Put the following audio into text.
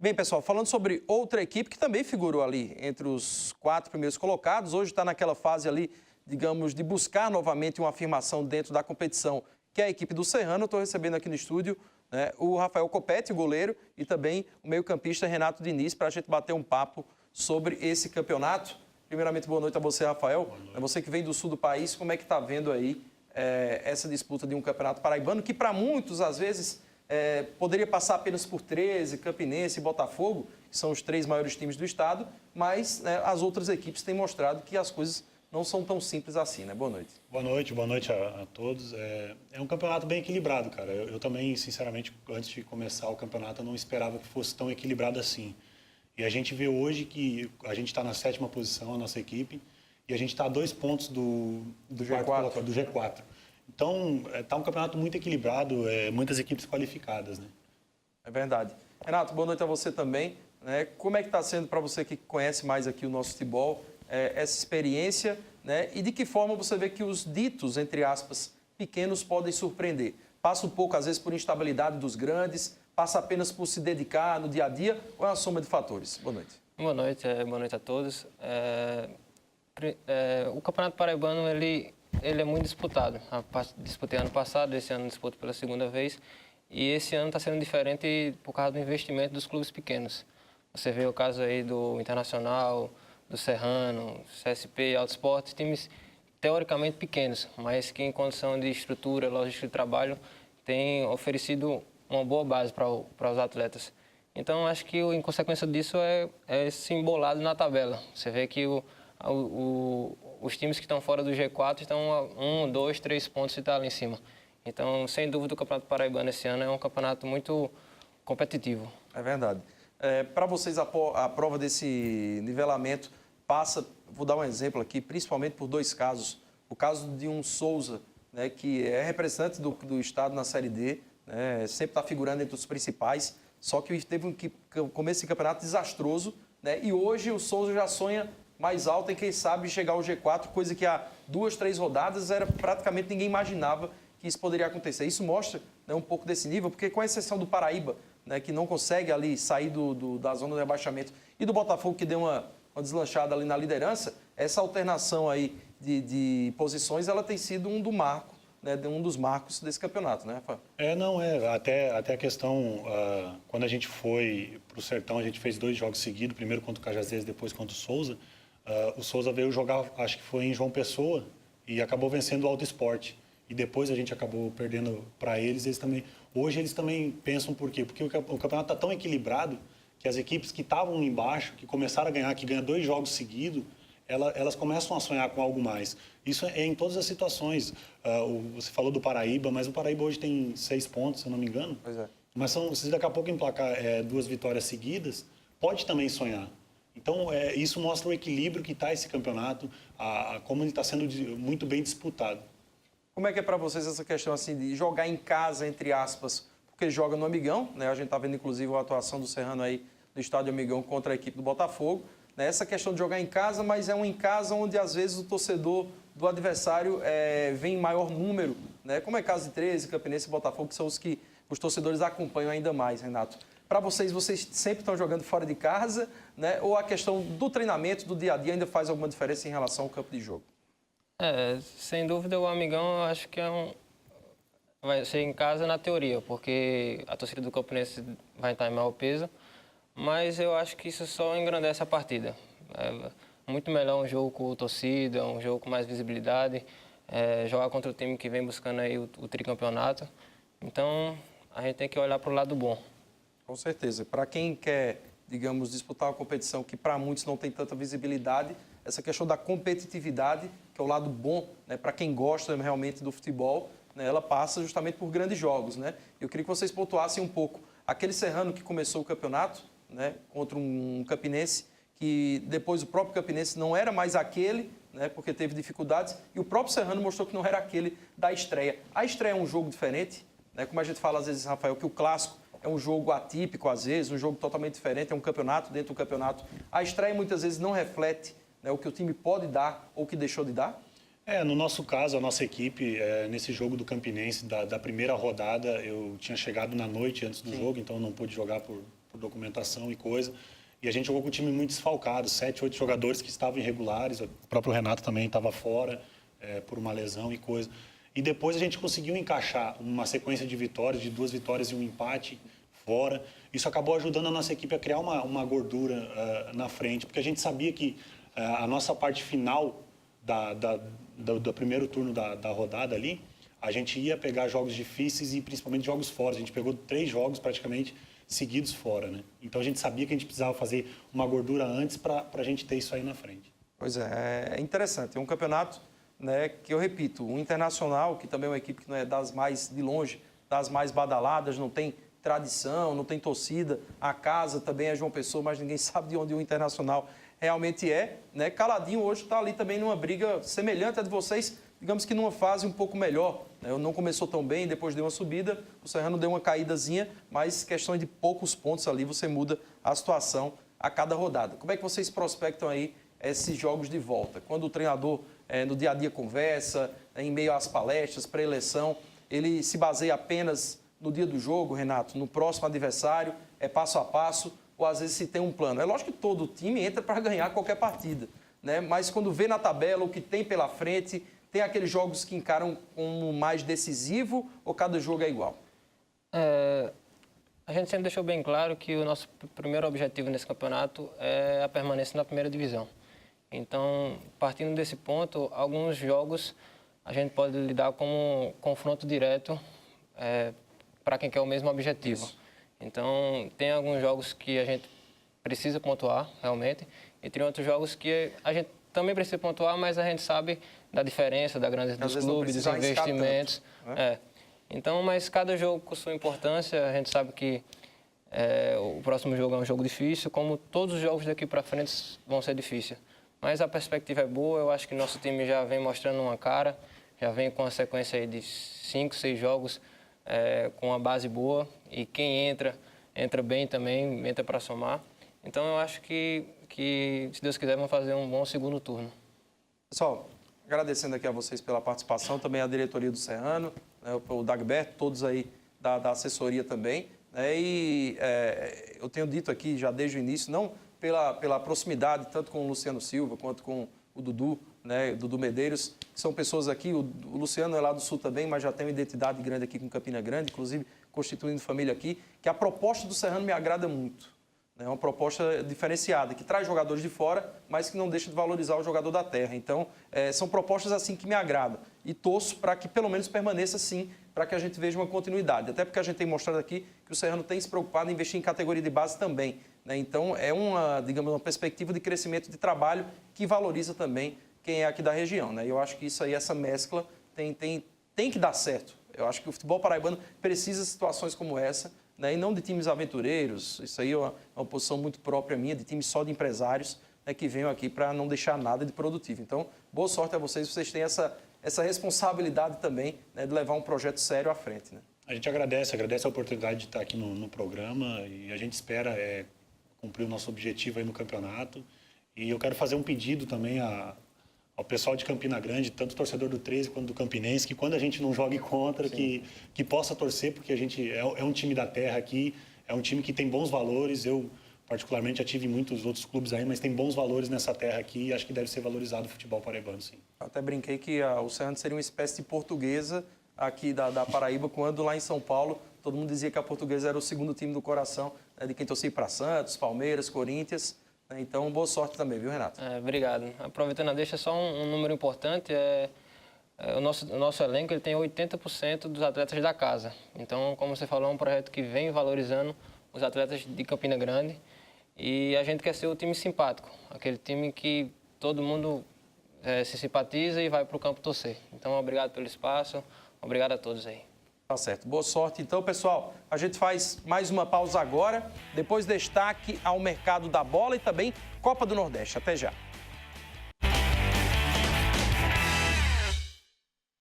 Bem, pessoal, falando sobre outra equipe que também figurou ali entre os 4 primeiros colocados, hoje está naquela fase ali, digamos, de buscar novamente uma afirmação dentro da competição, que é a equipe do Serrano. Eu estou recebendo aqui no estúdio, né, o Rafael Copete, o goleiro, e também o meio-campista Renato Diniz, para a gente bater um papo sobre esse campeonato. Primeiramente, boa noite a você, Rafael. É você que vem do sul do país, como é que está vendo aí essa disputa de um campeonato paraibano, que para muitos, às vezes, poderia passar apenas por 13, Campinense e Botafogo, que são os 3 maiores times do estado, mas né, as outras equipes têm mostrado que as coisas não são tão simples assim, né? Boa noite. Boa noite a todos. É um campeonato bem equilibrado, cara. Eu também, sinceramente, antes de começar o campeonato, eu não esperava que fosse tão equilibrado assim. E a gente vê hoje que a gente está na 7ª posição, a nossa equipe, e a gente está a 2 pontos do G4. Então, está um campeonato muito equilibrado, muitas equipes qualificadas, né? É verdade. Renato, boa noite a você também. Né? Como é que está sendo para você que conhece mais aqui o nosso futebol, essa experiência, né? E de que forma você vê que os ditos, entre aspas, pequenos podem surpreender? Passa um pouco, às vezes, por instabilidade dos grandes, passa apenas por se dedicar no dia a dia, ou é uma soma de fatores? Boa noite. Boa noite a todos. O Campeonato Paraibano, ele é muito disputado. Disputei ano passado, esse ano disputo pela 2ª vez. E esse ano está sendo diferente por causa do investimento dos clubes pequenos. Você vê o caso aí do Internacional, do Serrano, CSP, Alto Esporte, times teoricamente pequenos, mas que em condição de estrutura, logística de trabalho, têm oferecido uma boa base para os atletas. Então, acho que em consequência disso é simbolado na tabela. Você vê que os times que estão fora do G4 estão a 1, 2, 3 pontos de estar ali em cima. Então, sem dúvida, o Campeonato Paraibano esse ano é um campeonato muito competitivo. É verdade. Para vocês, a prova desse nivelamento passa, vou dar um exemplo aqui, principalmente por 2 casos. O caso de um Souza, né, que é representante do estado na Série D, né, sempre está figurando entre os principais, só que teve um começo de campeonato desastroso, né, e hoje o Souza já sonha mais alto em, quem sabe, chegar ao G4, coisa que há 2, 3 rodadas praticamente ninguém imaginava que isso poderia acontecer. Isso mostra, né, um pouco desse nível, porque com exceção do Paraíba, né, que não consegue ali sair da zona do rebaixamento, e do Botafogo, que deu uma deslanchada ali na liderança, essa alternação aí de posições, ela tem sido um dos marcos desse campeonato, né, Rafael? Até a questão, quando a gente foi para o Sertão, a gente fez 2 jogos seguidos, primeiro contra o Cajazeiras, depois contra o Souza. O Souza veio jogar, acho que foi em João Pessoa, e acabou vencendo o Alto Esporte. E depois a gente acabou perdendo para eles. Hoje eles também pensam por quê? Porque o campeonato está tão equilibrado que as equipes que estavam embaixo, que começaram a ganhar, que ganham 2 jogos seguidos, elas começam a sonhar com algo mais. Isso é em todas as situações. Você falou do Paraíba, mas o Paraíba hoje tem 6 pontos, se eu não me engano. Pois é. Mas se daqui a pouco emplacar 2 vitórias seguidas, pode também sonhar. Então, isso mostra o equilíbrio que está esse campeonato, como ele está sendo muito bem disputado. Como é que é para vocês essa questão assim de jogar em casa, entre aspas, porque joga no Amigão, né? A gente está vendo, inclusive, a atuação do Serrano aí no estádio Amigão contra a equipe do Botafogo. Né? Essa questão de jogar em casa, mas é um em casa onde, às vezes, o torcedor do adversário vem em maior número, né? Como é o caso de 13, Campinense e Botafogo, que são os que os torcedores acompanham ainda mais, Renato. Para vocês sempre estão jogando fora de casa, né? Ou a questão do treinamento, do dia a dia, ainda faz alguma diferença em relação ao campo de jogo? Sem dúvida, o Amigão, eu acho que vai ser em casa na teoria, porque a torcida do Campinense vai estar em maior peso, mas eu acho que isso só engrandece a partida. É muito melhor um jogo com torcida, um jogo com mais visibilidade, jogar contra o time que vem buscando aí o tricampeonato. Então, a gente tem que olhar para o lado bom. Com certeza. Para quem quer, digamos, disputar uma competição que para muitos não tem tanta visibilidade, essa questão da competitividade, que é o lado bom, né, para quem gosta realmente do futebol, né, ela passa justamente por grandes jogos, né? Eu queria que vocês pontuassem um pouco aquele Serrano que começou o campeonato, né, contra um Campinense, que depois o próprio Campinense não era mais aquele, né, porque teve dificuldades, e o próprio Serrano mostrou que não era aquele da estreia. A estreia é um jogo diferente, né, como a gente fala às vezes, Rafael, que o clássico é um jogo atípico às vezes, um jogo totalmente diferente, é um campeonato dentro do campeonato. A estreia muitas vezes não reflete, né, o que o time pode dar ou o que deixou de dar? No nosso caso, a nossa equipe, nesse jogo do Campinense, da primeira rodada, eu tinha chegado na noite antes do jogo, então não pude jogar por por documentação e coisa. E a gente jogou com um time muito desfalcado, 7, 8 jogadores que estavam irregulares. O próprio Renato também estava fora por uma lesão e coisa. E depois a gente conseguiu encaixar uma sequência de vitórias, de 2 vitórias e um empate fora. Isso acabou ajudando a nossa equipe a criar uma gordura na frente, porque a gente sabia que a nossa parte final do primeiro turno da rodada ali, a gente ia pegar jogos difíceis e principalmente jogos fora. A gente pegou 3 jogos praticamente seguidos fora, né? Então a gente sabia que a gente precisava fazer uma gordura antes para a gente ter isso aí na frente. Pois é interessante. É um campeonato, né, que eu repito, o Internacional, que também é uma equipe que não é das mais, de longe, das mais badaladas, não tem tradição, não tem torcida. A casa também é João Pessoa, mas ninguém sabe de onde o Internacional realmente é, né? Caladinho hoje está ali também numa briga semelhante à de vocês, digamos que numa fase um pouco melhor, né? Não começou tão bem, depois deu uma subida, o Serrano deu uma caídazinha, mas questão de poucos pontos ali, você muda a situação a cada rodada. Como é que vocês prospectam aí esses jogos de volta? Quando o treinador, no dia a dia, conversa, em meio às palestras, pré-eleição, ele se baseia apenas no dia do jogo, Renato, no próximo adversário, é passo a passo, ou às vezes se tem um plano? É lógico que todo time entra para ganhar qualquer partida, né? Mas quando vê na tabela o que tem pela frente, tem aqueles jogos que encaram como mais decisivo ou cada jogo é igual? A gente sempre deixou bem claro que o nosso primeiro objetivo nesse campeonato é a permanência na primeira divisão. Então, partindo desse ponto, alguns jogos a gente pode lidar como um confronto direto para quem quer o mesmo objetivo. Isso. Então, tem alguns jogos que a gente precisa pontuar, realmente, e tem outros jogos que a gente também precisa pontuar, mas a gente sabe da diferença, da grandeza dos clubes, dos investimentos. Tanto, né? Então, mas cada jogo com sua importância, a gente sabe que o próximo jogo é um jogo difícil, como todos os jogos daqui para frente vão ser difíceis. Mas a perspectiva é boa, eu acho que nosso time já vem mostrando uma cara, já vem com uma sequência aí de 5, 6 jogos com uma base boa, e quem entra bem também, entra para somar. Então eu acho que, se Deus quiser, vamos fazer um bom segundo turno. Pessoal, agradecendo aqui a vocês pela participação, também a diretoria do Serrano, né, o Dagberto, todos aí da assessoria também. Eu tenho dito aqui já desde o início, não pela proximidade, tanto com o Luciano Silva quanto com o Dudu, né, Dudu Medeiros, que são pessoas aqui, o Luciano é lá do Sul também, mas já tem uma identidade grande aqui com Campina Grande, inclusive constituindo família aqui, que a proposta do Serrano me agrada muito. É uma proposta diferenciada, que traz jogadores de fora, mas que não deixa de valorizar o jogador da terra. Então, são propostas assim que me agradam. E torço para que pelo menos permaneça assim, para que a gente veja uma continuidade. Até porque a gente tem mostrado aqui que o Serrano tem se preocupado em investir em categoria de base também, né? Então, é uma perspectiva de crescimento de trabalho que valoriza também quem é aqui da região, né? E eu acho que isso aí, essa mescla, tem que dar certo. Eu acho que o futebol paraibano precisa de situações como essa, né? E não de times aventureiros. Isso aí é uma posição muito própria minha, de times só de empresários, né, que venham aqui para não deixar nada de produtivo. Então, boa sorte a vocês. Vocês têm essa responsabilidade também, né, de levar um projeto sério à frente, né? A gente agradece a oportunidade de estar aqui no programa, e a gente espera cumprir o nosso objetivo aí no campeonato. E eu quero fazer um pedido também ao pessoal de Campina Grande, tanto o torcedor do 13 quanto do Campinense, que quando a gente não jogue contra, que possa torcer, porque a gente é um time da terra aqui, é um time que tem bons valores. Eu, particularmente, já tive em muitos outros clubes aí, mas tem bons valores nessa terra aqui, e acho que deve ser valorizado o futebol paraibano, sim. Eu até brinquei que o Serrano seria uma espécie de portuguesa aqui da Paraíba, quando lá em São Paulo todo mundo dizia que a Portuguesa era o segundo time do coração, né, de quem torcia para Santos, Palmeiras, Corinthians. Então, boa sorte também, viu, Renato? Obrigado. Aproveitando a deixa, só um número importante, o nosso elenco ele tem 80% dos atletas da casa. Então, como você falou, é um projeto que vem valorizando os atletas de Campina Grande, e a gente quer ser o time simpático, aquele time que todo mundo se simpatiza e vai para o campo torcer. Então, obrigado pelo espaço, obrigado a todos aí. Tá certo. Boa sorte. Então, pessoal, a gente faz mais uma pausa agora. Depois, destaque ao mercado da bola e também Copa do Nordeste. Até já.